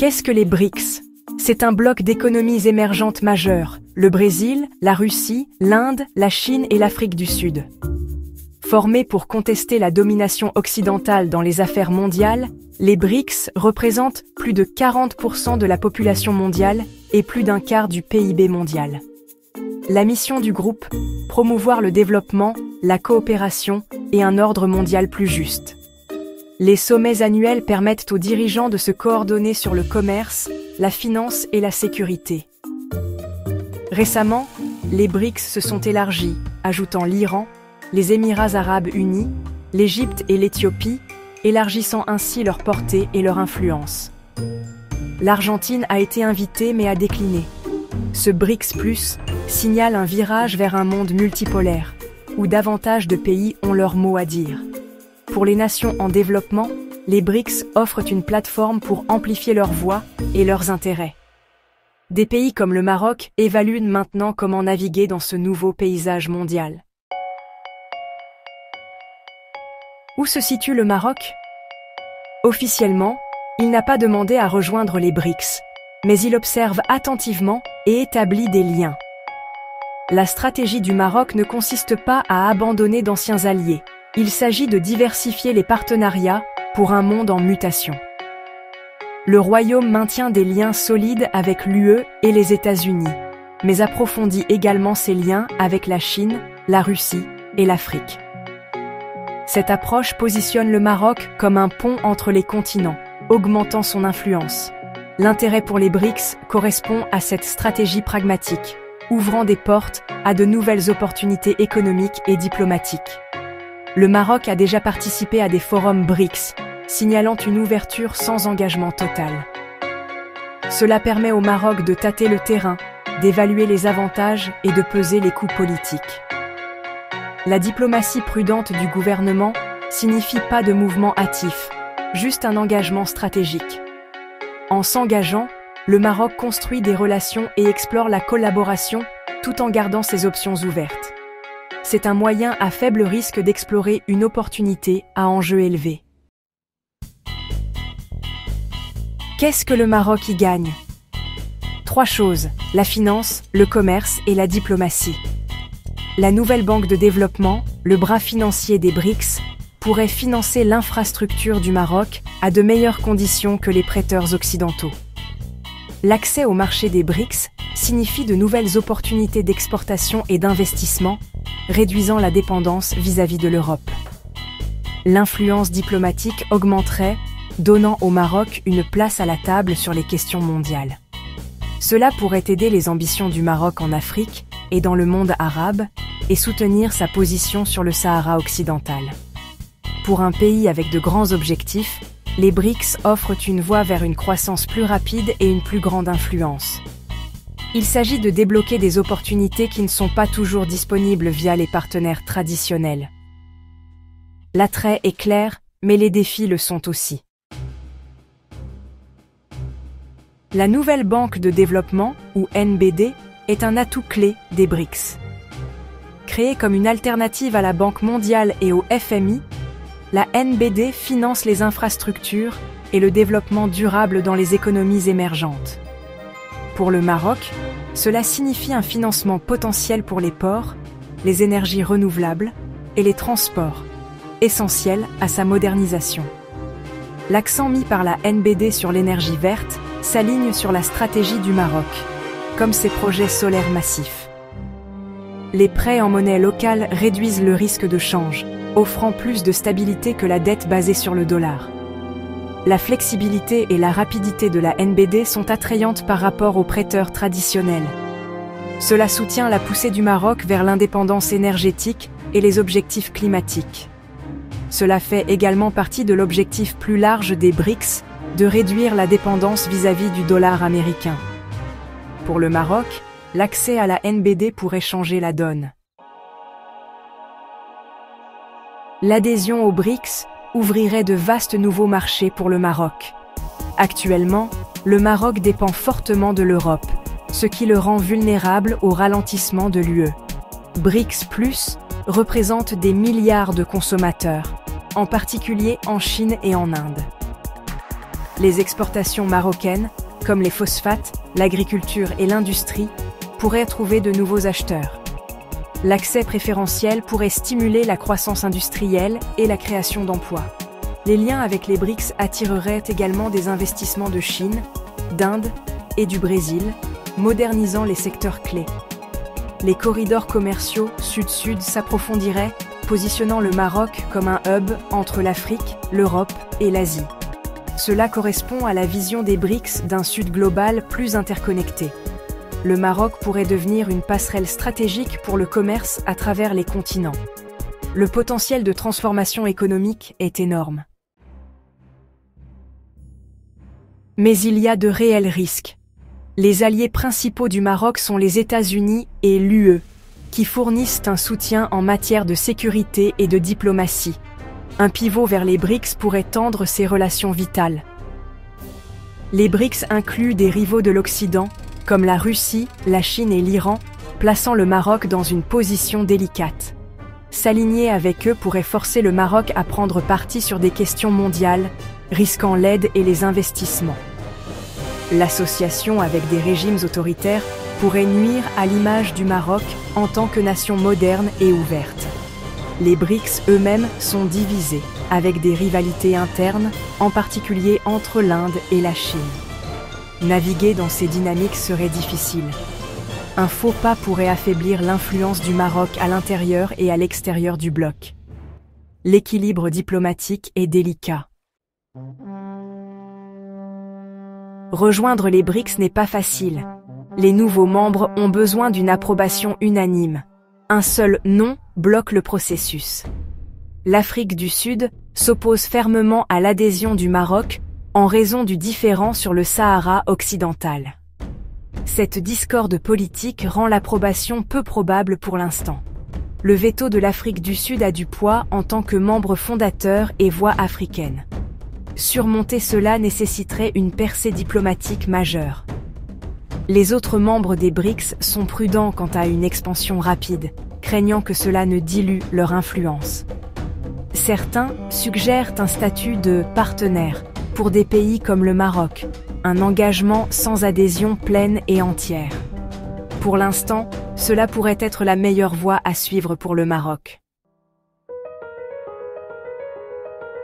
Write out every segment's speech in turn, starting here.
Qu'est-ce que les BRICS? C'est un bloc d'économies émergentes majeures, le Brésil, la Russie, l'Inde, la Chine et l'Afrique du Sud. Formés pour contester la domination occidentale dans les affaires mondiales, les BRICS représentent plus de 40% de la population mondiale et plus d'un quart du PIB mondial. La mission du groupe, promouvoir le développement, la coopération et un ordre mondial plus juste. Les sommets annuels permettent aux dirigeants de se coordonner sur le commerce, la finance et la sécurité. Récemment, les BRICS se sont élargis, ajoutant l'Iran, les Émirats arabes unis, l'Égypte et l'Éthiopie, élargissant ainsi leur portée et leur influence. L'Argentine a été invitée mais a décliné. Ce BRICS Plus signale un virage vers un monde multipolaire, où davantage de pays ont leur mot à dire. Pour les nations en développement, les BRICS offrent une plateforme pour amplifier leurs voix et leurs intérêts. Des pays comme le Maroc évaluent maintenant comment naviguer dans ce nouveau paysage mondial. Où se situe le Maroc? Officiellement, il n'a pas demandé à rejoindre les BRICS, mais il observe attentivement et établit des liens. La stratégie du Maroc ne consiste pas à abandonner d'anciens alliés. Il s'agit de diversifier les partenariats pour un monde en mutation. Le Royaume maintient des liens solides avec l'UE et les États-Unis, mais approfondit également ses liens avec la Chine, la Russie et l'Afrique. Cette approche positionne le Maroc comme un pont entre les continents, augmentant son influence. L'intérêt pour les BRICS correspond à cette stratégie pragmatique, ouvrant des portes à de nouvelles opportunités économiques et diplomatiques. Le Maroc a déjà participé à des forums BRICS, signalant une ouverture sans engagement total. Cela permet au Maroc de tâter le terrain, d'évaluer les avantages et de peser les coûts politiques. La diplomatie prudente du gouvernement signifie pas de mouvement hâtif, juste un engagement stratégique. En s'engageant, le Maroc construit des relations et explore la collaboration tout en gardant ses options ouvertes. C'est un moyen à faible risque d'explorer une opportunité à enjeu élevé. Qu'est-ce que le Maroc y gagne? 3 choses, la finance, le commerce et la diplomatie. La nouvelle banque de développement, le bras financier des BRICS, pourrait financer l'infrastructure du Maroc à de meilleures conditions que les prêteurs occidentaux. L'accès au marché des BRICS signifie de nouvelles opportunités d'exportation et d'investissement, réduisant la dépendance vis-à-vis de l'Europe. L'influence diplomatique augmenterait, donnant au Maroc une place à la table sur les questions mondiales. Cela pourrait aider les ambitions du Maroc en Afrique et dans le monde arabe et soutenir sa position sur le Sahara occidental. Pour un pays avec de grands objectifs, les BRICS offrent une voie vers une croissance plus rapide et une plus grande influence. Il s'agit de débloquer des opportunités qui ne sont pas toujours disponibles via les partenaires traditionnels. L'attrait est clair, mais les défis le sont aussi. La nouvelle banque de développement, ou NBD, est un atout clé des BRICS. Créée comme une alternative à la Banque mondiale et au FMI, la NBD finance les infrastructures et le développement durable dans les économies émergentes. Pour le Maroc, cela signifie un financement potentiel pour les ports, les énergies renouvelables et les transports, essentiels à sa modernisation. L'accent mis par la NBD sur l'énergie verte s'aligne sur la stratégie du Maroc, comme ses projets solaires massifs. Les prêts en monnaie locale réduisent le risque de change, offrant plus de stabilité que la dette basée sur le dollar. La flexibilité et la rapidité de la NBD sont attrayantes par rapport aux prêteurs traditionnels. Cela soutient la poussée du Maroc vers l'indépendance énergétique et les objectifs climatiques. Cela fait également partie de l'objectif plus large des BRICS de réduire la dépendance vis-à-vis du dollar américain. Pour le Maroc, l'accès à la NBD pourrait changer la donne. L'adhésion aux BRICS ouvrirait de vastes nouveaux marchés pour le Maroc. Actuellement, le Maroc dépend fortement de l'Europe, ce qui le rend vulnérable au ralentissement de l'UE. BRICS Plus représente des milliards de consommateurs, en particulier en Chine et en Inde. Les exportations marocaines, comme les phosphates, l'agriculture et l'industrie, pourraient trouver de nouveaux acheteurs. L'accès préférentiel pourrait stimuler la croissance industrielle et la création d'emplois. Les liens avec les BRICS attireraient également des investissements de Chine, d'Inde et du Brésil, modernisant les secteurs clés. Les corridors commerciaux sud-sud s'approfondiraient, positionnant le Maroc comme un hub entre l'Afrique, l'Europe et l'Asie. Cela correspond à la vision des BRICS d'un Sud global plus interconnecté. Le Maroc pourrait devenir une passerelle stratégique pour le commerce à travers les continents. Le potentiel de transformation économique est énorme. Mais il y a de réels risques. Les alliés principaux du Maroc sont les États-Unis et l'UE, qui fournissent un soutien en matière de sécurité et de diplomatie. Un pivot vers les BRICS pourrait tendre ces relations vitales. Les BRICS incluent des rivaux de l'Occident, comme la Russie, la Chine et l'Iran, plaçant le Maroc dans une position délicate. S'aligner avec eux pourrait forcer le Maroc à prendre parti sur des questions mondiales, risquant l'aide et les investissements. L'association avec des régimes autoritaires pourrait nuire à l'image du Maroc en tant que nation moderne et ouverte. Les BRICS eux-mêmes sont divisés, avec des rivalités internes, en particulier entre l'Inde et la Chine. Naviguer dans ces dynamiques serait difficile. Un faux pas pourrait affaiblir l'influence du Maroc à l'intérieur et à l'extérieur du bloc. L'équilibre diplomatique est délicat. Rejoindre les BRICS n'est pas facile. Les nouveaux membres ont besoin d'une approbation unanime. Un seul non bloque le processus. L'Afrique du Sud s'oppose fermement à l'adhésion du Maroc en raison du différend sur le Sahara occidental. Cette discorde politique rend l'approbation peu probable pour l'instant. Le veto de l'Afrique du Sud a du poids en tant que membre fondateur et voix africaine. Surmonter cela nécessiterait une percée diplomatique majeure. Les autres membres des BRICS sont prudents quant à une expansion rapide, craignant que cela ne dilue leur influence. Certains suggèrent un statut de partenaire pour des pays comme le Maroc, un engagement sans adhésion pleine et entière. Pour l'instant, cela pourrait être la meilleure voie à suivre pour le Maroc.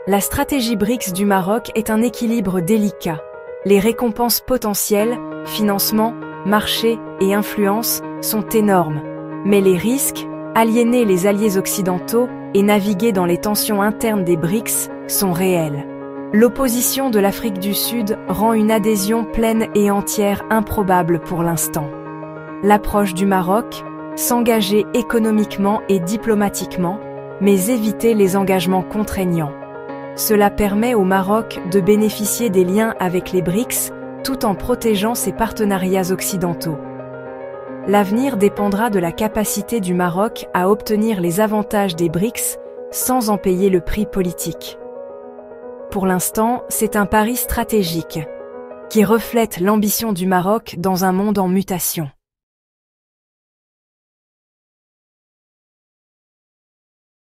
La stratégie BRICS du Maroc est un équilibre délicat. Les récompenses potentielles, financement, marché et influence sont énormes. Mais les risques, aliéner les alliés occidentaux et naviguer dans les tensions internes des BRICS, sont réels. L'opposition de l'Afrique du Sud rend une adhésion pleine et entière improbable pour l'instant. L'approche du Maroc, s'engager économiquement et diplomatiquement, mais éviter les engagements contraignants. Cela permet au Maroc de bénéficier des liens avec les BRICS tout en protégeant ses partenariats occidentaux. L'avenir dépendra de la capacité du Maroc à obtenir les avantages des BRICS sans en payer le prix politique. Pour l'instant, c'est un pari stratégique qui reflète l'ambition du Maroc dans un monde en mutation.